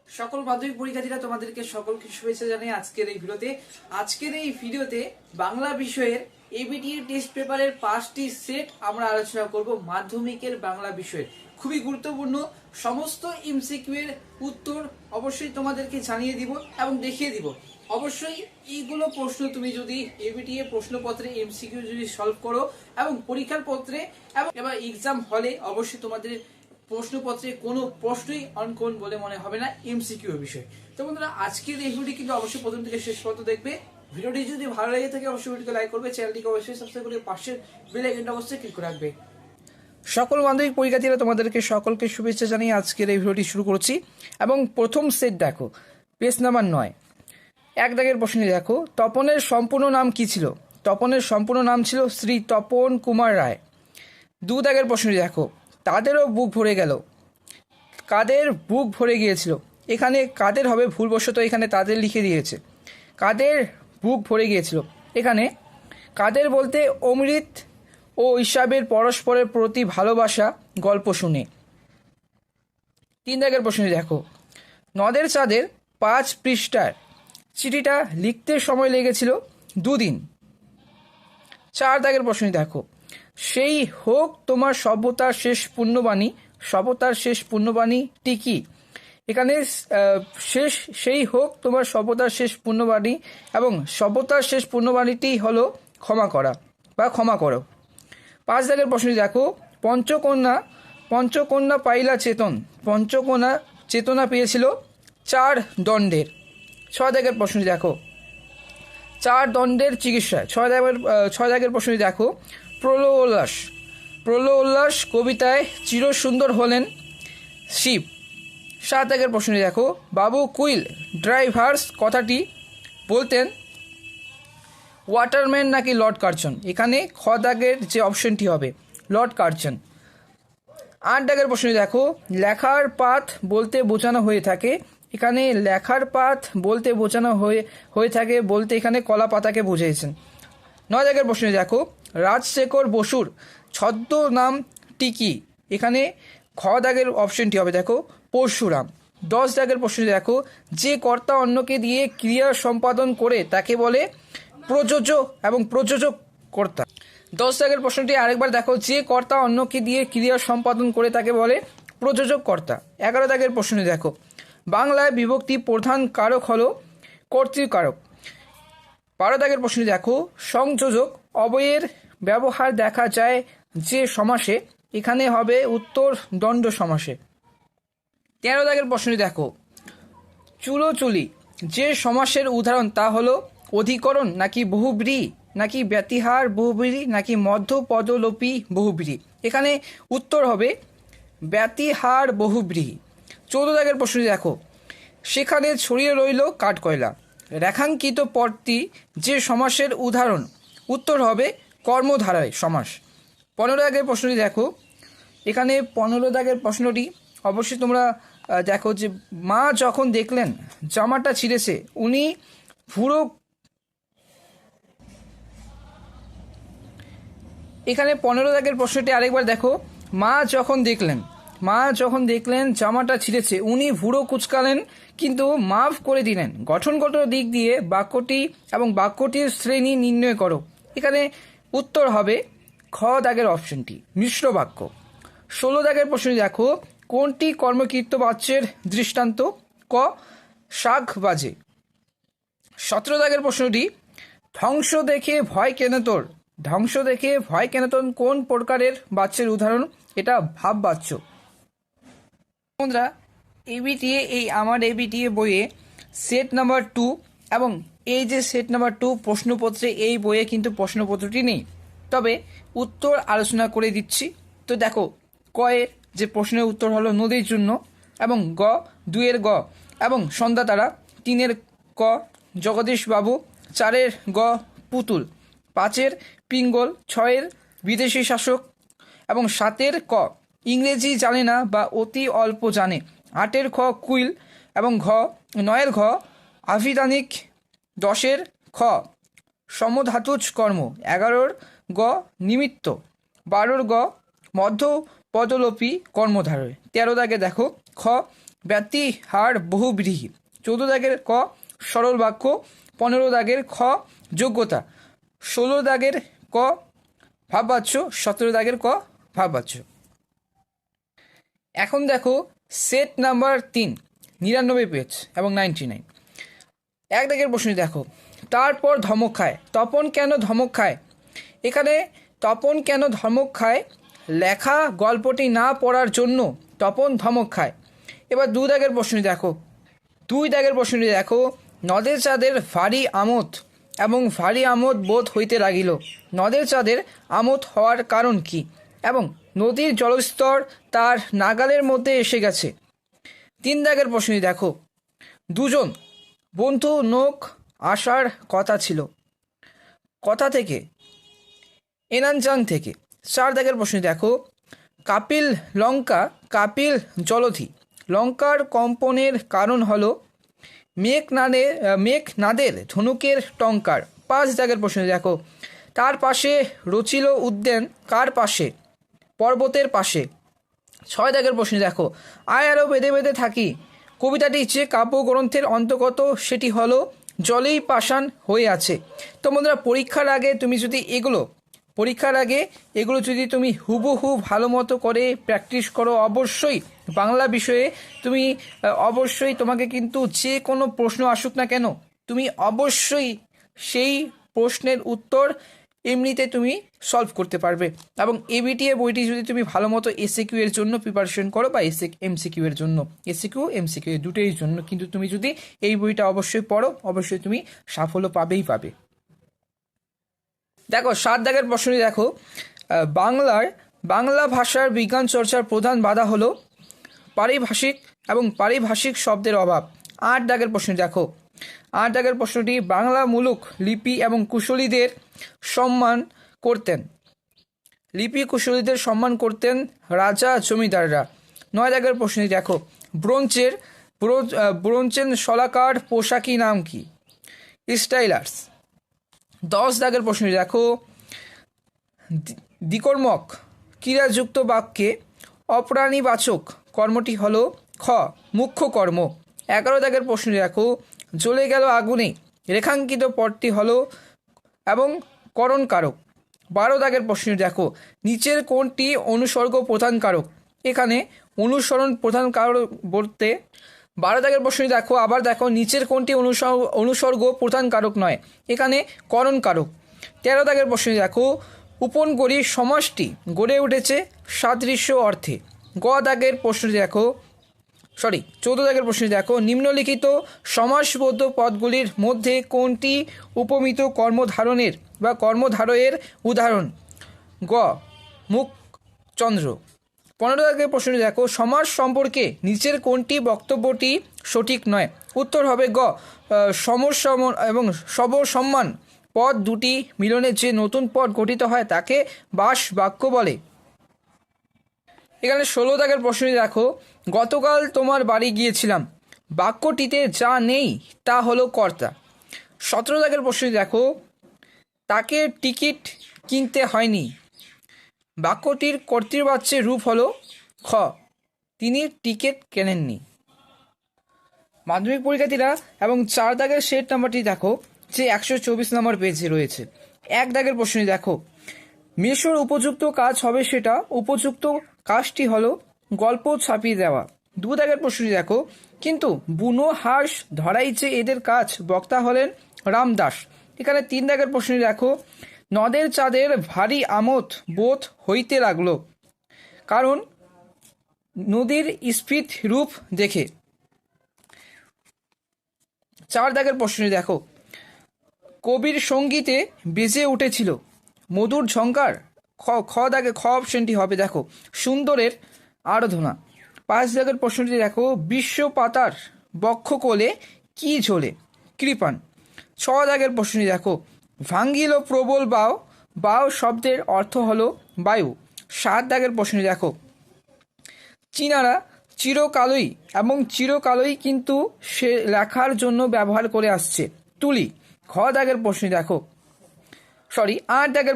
সকল মাধ্যমিক পরীক্ষার্থীরা তোমাদেরকে সকলকে শুভেচ্ছা জানাই আজকের এই ভিডিওতে বাংলা বিষয়ের এবিটি টেস্ট পেপারের 5টি সেট আমরা আলোচনা করব। মাধ্যমিকের বাংলা বিষয়ে খুবই গুরুত্বপূর্ণ সমস্ত এমসিকিউ এর উত্তর অবশ্যই তোমাদেরকে জানিয়ে দিব এবং দেখিয়ে দিব। অবশ্যই এইগুলো প্রশ্ন তুমি যদি এবিটি এর প্রশ্নপত্রে এমসিকিউ যদি সলভ করো এবং পরীক্ষার পত্রে এবং এবার এক্সাম হলে অবশ্যই তোমাদের প্রশ্নপত্রে কোনো প্রশ্নই অনকোন বলে মনে হবে না এমসিকিউ বিষয়। তো বন্ধুরা, আজকের এই ভিডিওটি কিন্তু অবশ্যই প্রথম থেকে শেষ পর্যন্ত দেখবে। ভিডিওটি যদি ভালো লাগে থাকে অবশ্যই ভিডিওকে লাইক করবে, চ্যানেলটিকে অবশ্যই সাবস্ক্রাইব করে পাশের বেল আইকনটা অবশ্যই ক্লিক করে রাখবে। সকল মাধ্যমিক পরীক্ষার্থীরা তোমাদেরকে সকলকে শুভেচ্ছা জানিয়ে আজকের এই ভিডিওটি শুরু করছি এবং প্রথম সেট দেখো, পেজ নাম্বার 9, এক দাগের প্রশ্নে দেখো, তপনের সম্পূর্ণ নাম কি ছিল? তপনের সম্পূর্ণ নাম ছিল শ্রী তপন কুমার রায়। 2 দাগের প্রশ্নে দেখো, তাদেরও বুক ভরে গেল। কাদের বুক ভরে গিয়েছিল? এখানে কাদের হবে, ভুলবশত এখানে তাদের লিখে দিয়েছে। কাদের বুক ভরে গিয়েছিল, এখানে কাদের বলতে অমৃত ও ঈশাবের পরস্পরের প্রতি ভালোবাসা গল্প শুনে। 3 দাগের প্রশ্নে দেখো, নদের চাঁদের 5 পৃষ্ঠার চিঠিটা লিখতে সময় লেগেছিল 2 দিন। 4 দাগের প্রশ্নে দেখো, সেই হোক তোমার সভ্যতার শেষ পুণ্যবাণী। সভ্যতার শেষ পুণ্যবাণীটি কি? এখানে সেই হোক তোমার সভ্যতার শেষ পুণ্যবাণী এবং সভ্যতার শেষ পুণ্যবাণীটি হলো ক্ষমা করা বা ক্ষমা করো। 5 দাগের প্রশ্ন দেখো, পঞ্চকন্যা পাইলা চেতন। পঞ্চকন্যা চেতনা পেয়েছিল 4 দণ্ডের। 6 দাগের প্রশ্ন দেখো, 4 দণ্ডের চিকিৎসা। 6 দাগের প্রশ্ন দেখো, প্রলয়োল্লাস কবিতায় চিরসুন্দর হলেন শিব। 7 দাগের প্রশ্ন দেখো, বাবু কুইল ড্রাইভার্স কথাটি বলতেন ওয়াটারম্যান নাকি লর্ড কার্জন? এখানে খ দাগের যে অপশনটি হবে লর্ড কার্জন। 8 দাগের প্রশ্ন দেখো, লেখার পাথ বলতে বোঝানো হয়ে থাকে। এখানে লেখার পাথ বলতে বোঝানো হয়ে থাকে বলতে এখানে কলা পাতাকে বুঝিয়েছেন। 9 দাগের প্রশ্ন দেখো, রাজশেখর বসুর ছদ্ম নামটি কি? এখানে খ দাগের অপশনটি হবে দেখো পরশুরাম। 10 দাগের প্রশ্ন দেখো, যে কর্তা অন্যকে দিয়ে ক্রিয়া সম্পাদন করে তাকে বলে প্রযোজক এবং প্রযোজক কর্তা। 10 দাগের প্রশ্নটি আরেকবার দেখো, যে কর্তা অন্যকে দিয়ে ক্রিয়া সম্পাদন করে তাকে বলে প্রযোজক কর্তা। 11 দাগের প্রশ্ন দেখো, বাংলায় বিভক্তি প্রধান কারক হলো কর্তৃকারক। 12 দাগের প্রশ্ন দেখো, সংযোজক অবয়ের ব্যবহার দেখা যায় যে সমাসে। এখানে হবে উত্তর দ্বন্দ্ব সমাসে। 13 দাগের প্রশ্ন দেখো, চুলোচুলি যে সমাসের উদাহরণ তা হলো অধিকরণ নাকি বহুব্রীহি নাকি ব্যতিহার বহুব্রীহি নাকি মধ্যপদলোপী বহুব্রীহি? এখানে উত্তর হবে ব্যতিহার বহুব্রীহি। 14 দাগের প্রশ্ন দেখো, সেখানে ছড়িয়ে রইল কাঠকয়লা। রেখাঙ্কিত পদটি যে সমাসের উদাহরণ? উত্তর হবে কর্মধারয় সমাস। 15 দাগের প্রশ্নটি দেখো, এখানে 15 দাগের প্রশ্নটি অবশ্যই তোমরা দেখো যে মা যখন দেখলেন জামাটা ছিঁড়েছে উনি ভুরো। এখানে 15 দাগের প্রশ্নটি আরেকবার দেখো, মা যখন দেখলেন জামাটা ছিঁড়েছে উনি ভুরো কুচকালেন কিন্তু মাফ করে দিলেন। গঠনগত দিক দিয়ে বাক্যটি এবং বাক্যটির শ্রেণী নির্ণয় করো। এখানে উত্তর হবে খ দাগের অপশনটি মিশ্র বাক্য। 16 দাগের প্রশ্নটি দেখো, কোনটি কর্মকৃত বাচ্যের দৃষ্টান্ত? ক শাক বাজে। 17 দাগের প্রশ্নটি, ধ্বংস দেখে ভয় কেন তোর? ধ্বংস দেখে ভয় কেন তোর কোন প্রকারের বাচ্যের উদাহরণ? এটা ভাব বাচ্য। বন্ধুরা, আমার এবিটিএ বইয়ে সেট নাম্বার 2 এবং এই যে সেট নাম্বার 2 প্রশ্নপত্রে এই বইয়ে কিন্তু প্রশ্নপত্রটি নেই, তবে উত্তর আলোচনা করে দিচ্ছি। তো দেখো, ক এর যে প্রশ্নের উত্তর হলো নদীর জন্য এবং 2 এর গ এবং সন্ধ্যা তারা, 3 এর ক জগদীশ বাবু, 4 এর গ পুতুল, 5 এর পিঙ্গল, 6 এর বিদেশি শাসক এবং 7 এর ক ইংরেজি জানে না বা অতি অল্প জানে, 8 এর খ কুইল এবং 9 এর ঘ আভিধানিক, 10 এর খ সমধাতুজ কর্ম, 11 এর গ নিমিত্ত, 12 এর গ মধ্য পদলোপী কর্মধারয়। 13 দাগে দেখো, খ ব্যতিহার বহুব্রীহি। 14 দাগের ক সরল বাক্য, 15 দাগের খ যোগ্যতা, 16 দাগের ক ভাববাচ্য, 17 দাগের ক ভাববাচ্য। এখন দেখো সেট নাম্বার 3, 99 পেজ এবং 99। 1 দাগের প্রশ্ন দেখো, তারপর ধমক খায়। তপন কেন ধমক খায়? এখানে তপন কেন ধমক খায়, লেখা গল্পটি না পড়ার জন্য তপন ধমক খায়। এবার 2 দাগের প্রশ্ন দেখো, 2 দাগের প্রশ্নটি দেখো, নদের চাঁদের ভারী আমোদ এবং ভারী আমোদ বোধ হইতে লাগিল। নদের চাঁদের আমোদ হওয়ার কারণ কি এবং নদীর জলস্তর তার নাগালের মধ্যে এসে গেছে। 3 দাগের প্রশ্নটি দেখো, দুজন বন্ধু নৌক আসার কথা ছিল, কথা থেকে, এনানজাং থেকে। 4 দাগের প্রশ্ন দেখো, কাপিল লঙ্কা কাপিল জলধি। লঙ্কার কম্পনের কারণ হলো মেঘনাদের ধনুকের টঙ্কার। 5 দাগের প্রশ্ন দেখো, তার পাশে রচিল উদ্যান কার পাশে? পর্বতের পাশে। 6 দাগের প্রশ্ন দেখো, আয় আরো বেঁধে বেঁধে থাকি। কবিতাটি যে কাব্যগ্রন্থের অন্তর্গত সেটি হলো জলেই পাষাণ হয়ে আছে। তো বন্ধুরা, পরীক্ষার আগে যদি তুমি হুবহু ভালো মতো করে প্র্যাকটিস করো, অবশ্যই বাংলা বিষয়ে তুমি অবশ্যই তোমাকে কিন্তু যে কোনো প্রশ্ন আসুক না কেন, তুমি অবশ্যই সেই প্রশ্নের উত্তর এমনিতে তুমি সলভ করতে পারবে। এবং এবিটিএ বইটি যদি তুমি ভালো মতো এসিকিউ এর জন্য প্রিপারেশন করো বা এমসিকিউ এর জন্য, এসিকিউ এমসিকিউ দুটোই জন্য, কিন্তু তুমি যদি এই বইটা অবশ্যই পড়ো, অবশ্যই তুমি সাফল্য পাবে। দেখো 7 দাগের প্রশ্নটি দেখো, বাংলা ভাষার বিজ্ঞান চর্চার প্রধান বাধা হলো পারিভাষিক শব্দের অভাব। 8 দাগের প্রশ্ন দেখো, 8 দাগের প্রশ্নটি, বাংলা মূলক লিপি এবং কুশলীদের সম্মান করতেন রাজা জমিদাররা। 9 দাগের প্রশ্নটি দেখো, ব্রোঞ্জের শলাকার পোশাকি নাম কি? স্টাইলার্স। 10 দাগের প্রশ্নটি দেখো, দ্বিকর্মক ক্রিয়াযুক্ত বাক্যে অপ্রাণীবাচক কর্মটি হলো খ মুখ্য কর্ম। 11 দাগের প্রশ্নটি দেখো, জ্বলে গেল আগুনে রেখাঙ্কিত পদটি হলো এবং করণ কারক। 12 দাগের প্রশ্নটি দেখো, নিচের কোনটি অনুসর্গ প্রধান কারক? এখানে অনুসরণ প্রধান কারক বলতে 12 দাগের প্রশ্নটি দেখো, আবার দেখো, নিচের কোনটি অনুসর্গ প্রধান কারক নয়? এখানে করণ কারক। 13 দাগের প্রশ্নটি দেখো, উপনগরী সমাসটি গড়ে উঠেছে সাদৃশ্য অর্থে। 14 দাগের প্রশ্নটি দেখো, নিম্নলিখিত সমাসবদ্ধ পদগুলির মধ্যে কোনটি উপমিত কর্মধারণের বা কর্মধারয়ের উদাহরণ? গ মুখচন্দ্র। 15 দাগের প্রশ্নটি দেখো, সমাস সম্পর্কে নিচের কোনটি বক্তব্যটি সঠিক নয়? উত্তর হবে গ সমসম্মান এবং সবসম্মান পদ দুটি মিলনে যে নতুন পদ গঠিত হয় তাকে বাস বাক্য বলে। এখানে 16 দাগের প্রশ্নটি দেখো, গতকাল তোমার বাড়ি গিয়েছিলাম। বাক্যটিতে যা নেই তা হলো কর্তা। 17 দাগের প্রশ্নটি দেখো, তাকে টিকিট কিনতে হয়নি। বাক্যটির কর্তৃবাচ্যের রূপ হলো খ তিনি টিকিট কেনেননি। মাধ্যমিক পরীক্ষার্থীরা এবং 4 দাগের সেট নাম্বারটি দেখো, যে 124 নম্বর পেজে রয়েছে। 1 দাগের প্রশ্নটি দেখো, মেশোর উপযুক্ত কাজ হবে সেটা উপযুক্ত কাজটি হলো গল্প ছাপিয়ে দেওয়া। 2 দাগের প্রশ্নটি দেখো, কিন্তু বুনো হাঁস ধরাই যে এদের কাজ। বক্তা হলেন রামদাস। এখানে 3 দাগের প্রশ্নটি দেখো, নদের চাঁদের ভারী আমোদ বোধ হইতে লাগলো কারণ নদীর স্ফীত রূপ দেখে। 4 দাগের প্রশ্নটি দেখো, কবির সঙ্গীতে বেজে উঠেছিল মধুর ঝঙ্কার। খ দাগে খ অপশনটি হবে দেখো সুন্দরের আরাধনা। 5 দাগের প্রশ্নটি দেখো, বিশ্ব পাতার বক্ষ কোলে কি ঝোলে? কৃপান। 6 দাগের প্রশ্নটি দেখো, ভাঙ্গিল প্রবল বাও শব্দের অর্থ হলো বায়ু। 7 দাগের প্রশ্নটি দেখো, চীনারা চিরকালই কিন্তু সে লেখার জন্য ব্যবহার করে আসছে তুলি। 8 দাগের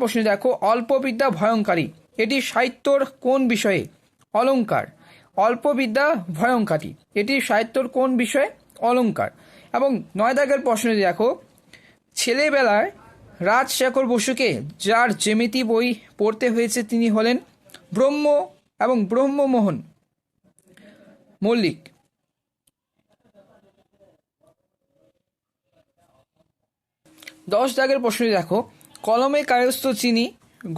প্রশ্নটি দেখো, অল্প বিদ্যা ভয়ঙ্করী। এটি সাহিত্যর কোন বিষয়ে? অলঙ্কার। অল্প বিদ্যা ভয়ঙ্কারী, এটি সাহিত্যর কোন বিষয়? অলঙ্কার। এবং 9 দাগের প্রশ্নে দেখো, ছেলেবেলায় রাজশেখর বসুকে যার জ্যামিতি বই পড়তে হয়েছে তিনি হলেন ব্রহ্ম এবং ব্রহ্মমোহন মল্লিক। 10 দাগের প্রশ্নে দেখো, কলমে কায়স্থ চিনি,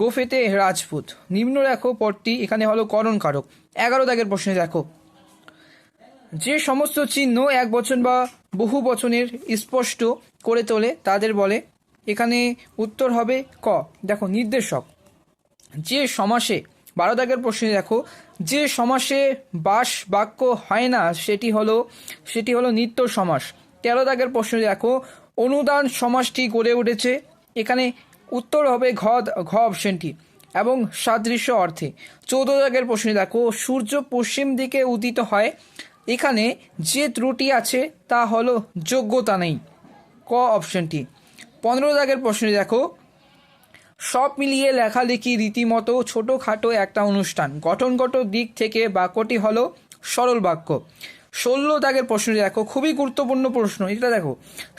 গোফেতে রাজপুত। নিম্ন দেখো পদটি এখানে হলো করণ কারক। 11 দাগের প্রশ্নে দেখো, যে সমস্ত চিহ্ন এক বচন বা বহু বচনের স্পষ্ট করে তোলে তাদের বলে। এখানে উত্তর হবে ক। দেখো নির্দেশক। যে সমাসে 12 দাগের প্রশ্নে দেখো, যে সমাসে বাস বাক্য হয় না সেটি হলো নিত্য সমাস। 13 দাগের প্রশ্নে দেখো, অনুদান সমাসটি গড়ে উঠেছে। এখানে উত্তর হবে ঘ অপশনটি এবং সাদৃশ্য অর্থে। 14 দাগের প্রশ্নে দেখো, সূর্য পশ্চিম দিকে উদিত হয়। এখানে যে ত্রুটি আছে তা হলো যোগ্যতা নেই, ক অপশনটি। 15 দাগের প্রশ্নে দেখো, সব মিলিয়ে লেখালেখি রীতিমতো ছোটোখাটো একটা অনুষ্ঠান, গঠনগত দিক থেকে বাক্যটি হলো সরল বাক্য। 16 দাগের প্রশ্ন দেখো, খুবই গুরুত্বপূর্ণ প্রশ্ন এটা দেখো,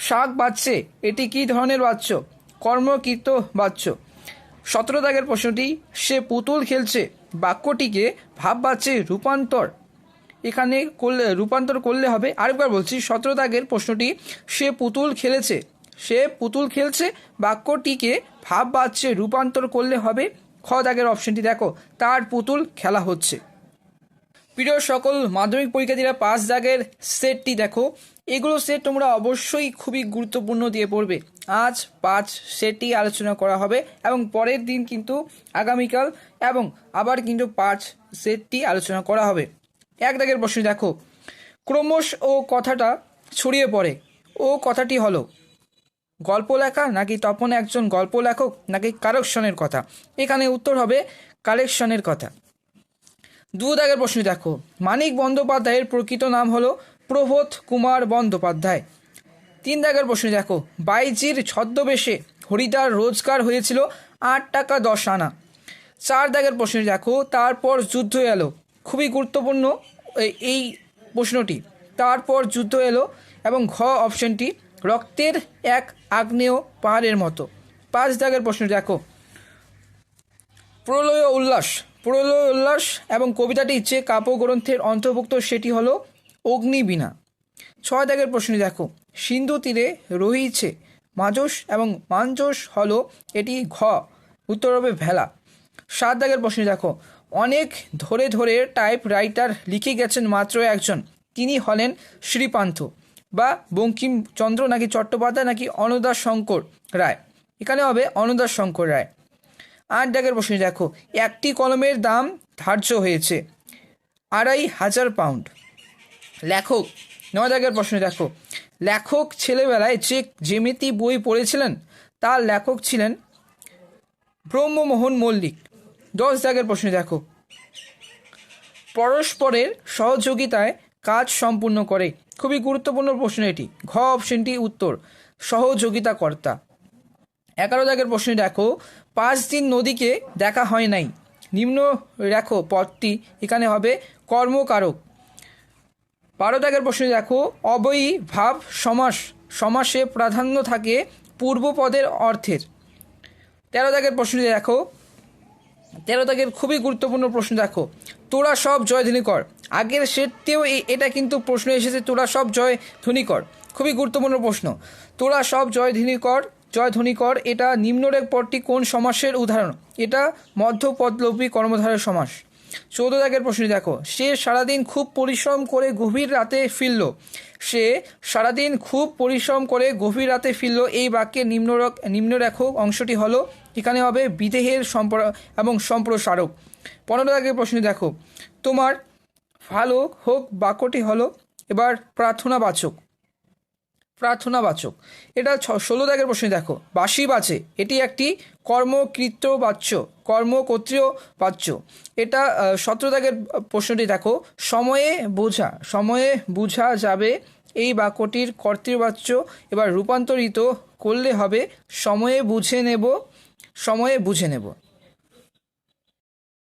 শাক বাজছে, এটি কি ধরনের বাচ্য? কর্মকৃত বাচ্য। 17 দাগের প্রশ্নটি, সে পুতুল খেলছে, বাক্যটিকে ভাব বাচ্যে রূপান্তর এখানে রূপান্তর করলে হবে। আরেকবার বলছি, 17 দাগের প্রশ্নটি, সে পুতুল খেলছে বাক্যটিকে ভাব বাচ্যে রূপান্তর করলে হবে খ দাগের অপশনটি। দেখো, তার পুতুল খেলা হচ্ছে। প্রিয় সকল মাধ্যমিক পরীক্ষার্থীরা, 5 দাগের সেটটি দেখো, এগুলো সেট তোমরা অবশ্যই খুবই গুরুত্বপূর্ণ দিয়ে পড়বে। আজ 5 সেটটি আলোচনা করা হবে এবং পরের দিন কিন্তু আগামীকাল এবং আবার কিন্তু 5 সেটটি আলোচনা করা হবে। 1 দাগের প্রশ্ন দেখো, ক্রমশ ও কথাটা ছড়িয়ে পড়ে, ও কথাটি হলো গল্প লেখা নাকি তপন একজন গল্প লেখক নাকি কালেকশনের কথা? এখানে উত্তর হবে কালেকশনের কথা। 2 দাগের প্রশ্ন দেখো, মানিক বন্দ্যোপাধ্যায়ের প্রকৃত নাম হলো প্রবোধ কুমার বন্দ্যোপাধ্যায়। 3 দাগের প্রশ্ন দেখো, বাইজির ছদ্মবেশে হরিদার রোজগার হয়েছিল 8 টাকা 10 আনা। 4 দাগের প্রশ্ন দেখো, তারপর যুদ্ধ এলো, খুবই গুরুত্বপূর্ণ এই প্রশ্নটি, তারপর যুদ্ধ এলো এবং ঘ অপশনটি রক্তের এক আগ্নেয় পাহাড়ের মতো। 5 দাগের প্রশ্ন দেখো, প্রলয় উল্লাস এবং কবিতাটি যে কাব্যগ্রন্থের অন্তর্ভুক্ত সেটি হলো অগ্নিবীণা। 6 দাগের প্রশ্ন দেখো, সিন্ধু তীরে রহিছে মাজস এবং মাঞ্জস হলো এটি ঘ, উত্তর হবে ভেলা। 7 দাগের প্রশ্ন দেখো, অনেক ধরে ধরে টাইপ রাইটার লিখে গেছেন মাত্র একজন, তিনি হলেন শ্রীপান্থ বা বঙ্কিমচন্দ্র নাকি চট্টোপাধ্যায় নাকি অনুদাস শঙ্কর রায়? এখানে হবে অনুদাস শঙ্কর রায়। 8 দাগের প্রশ্ন দেখো, একটি কলমের দাম ধার্য হয়েছে 2500 পাউন্ড। লেখক। 9 দাগের প্রশ্ন দেখো, লেখক ছেলেবেলায় যে জ্যামিতি বই পড়েছিলেন তার লেখক ছিলেন ব্রহ্মমোহন মল্লিক। 10 দাগের প্রশ্ন দেখো, পরস্পরের সহযোগিতায় কাজ সম্পূর্ণ করে, খুবই গুরুত্বপূর্ণ প্রশ্ন এটি, ঘ অপশনটি উত্তর, সহযোগিতা কর্তা। 11 দাগের প্রশ্ন দেখো, 5 দিন নদীকে দেখা হয় নাই, নিম্ন রেখো পদটি এখানে হবে কর্মকারক। 12 দাগের প্রশ্ন দেখো, অবয়ী ভাব সমাসে প্রাধান্য থাকে পূর্বপদের অর্থের। 13 দাগের প্রশ্ন দেখো, 13 দাগের খুবই গুরুত্বপূর্ণ প্রশ্ন দেখো, তোরা সব জয়ধ্বনি কর। আগের সেটতেও এটা কিন্তু প্রশ্ন এসেছে, তোরা সব জয়ধ্বনি কর, খুবই গুরুত্বপূর্ণ প্রশ্ন। তোরা সব জয়ধ্বনি কর এটা নিম্নরেখ পদটি কোন সমাসের উদাহরণ? এটা মধ্যপদলোপী কর্মধারয় সমাস। 14 দাগের প্রশ্ন দেখো, সে সারাদিন খুব পরিশ্রম করে গভীর রাতে ফিরল, এই বাক্যের নিম্নরেখ অংশটি হলো এখানে হবে বিদেহের এবং সম্প্রসারক। 15 দাগের প্রশ্ন দেখো, তোমার ভালো হোক বাক্যটি হলো এবার প্রার্থনাবাচক। এটা 16 দাগের প্রশ্ন দেখো, বাঁশি বাজে, এটি একটি কর্মকর্তৃ বাচ্য। এটা 17 দাগের প্রশ্নটি দেখো, সময়ে বোঝা যাবে, এই বাক্যটির কর্তৃবাচ্য এবার রূপান্তরিত করলে হবে সময়ে বুঝে নেব।